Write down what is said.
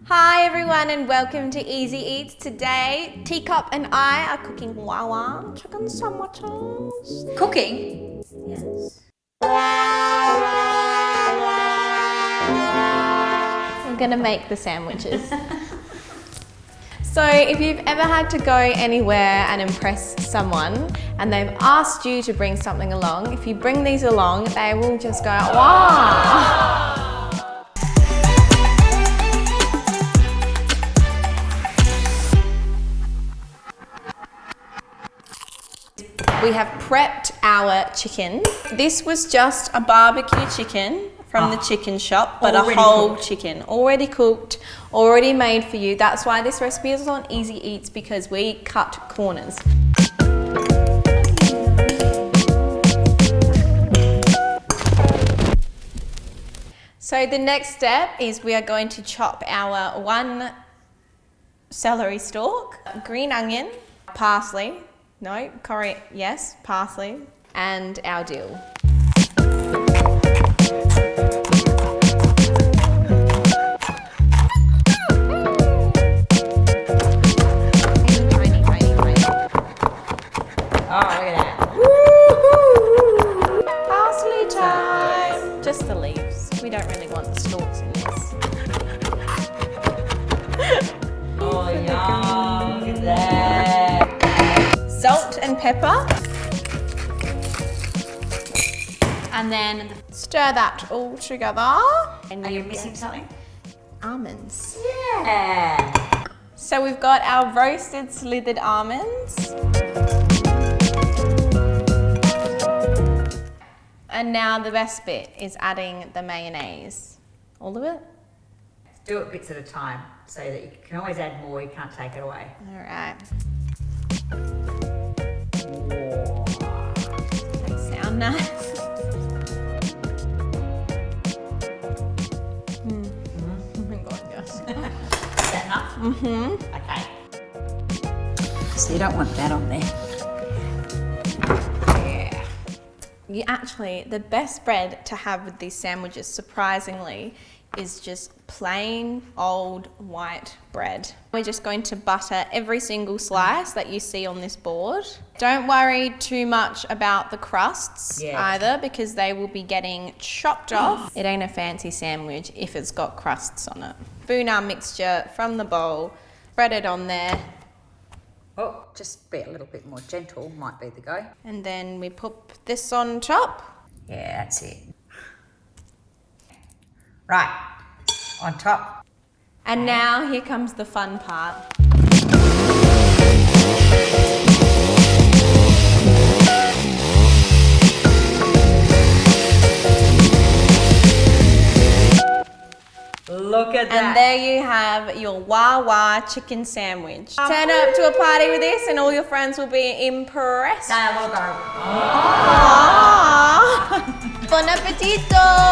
Hi everyone and welcome to Easy Eats. Today, Teacup and I are cooking wawa chicken sandwiches. Cooking? Yes. We're gonna make the sandwiches. So if you've ever had to go anywhere and impress someone and they've asked you to bring something along, if you bring these along, they will just go, wow. We have prepped our chicken. This was just a barbecue chicken from the chicken shop, but a whole chicken, already cooked, already made for you. That's why this recipe is on Easy Eats, because we cut corners. So the next step is we are going to chop our 1 celery stalk, green onion, parsley, no, yes, parsley, and our dill. Tiny. Oh, look at that. Woo-hoo! Parsley time! Just the leaves. We don't really want the stalks in this. Oh, yum. Look at that. Salt and pepper. And then stir that all together. And Are you missing something? almonds. Yeah. So we've got our roasted slithered almonds. And now the best bit is adding the mayonnaise. All of it? Do it bits at a time so that you can always add more, you can't take it away. All right. Whoa. They sound nice. Oh my God, yes. Is that enough? Mm-hmm. Okay. So you don't want that on there. You actually, the best bread to have with these sandwiches, surprisingly, is just plain old white bread. We're just going to butter every single slice that you see on this board. Don't worry too much about the crusts either, because they will be getting chopped off. It ain't a fancy sandwich if it's got crusts on it. Spoon our mixture from the bowl, spread it on there, Oh, just be a little bit more gentle, might be the go. and then we put this on top. Yeah, that's it. Right, on top. And now here comes the fun part. Look at that. And there you have your wawa chicken sandwich. Turn up to a party with this and all your friends will be impressed. Now we'll go. Aww. Bon appetito!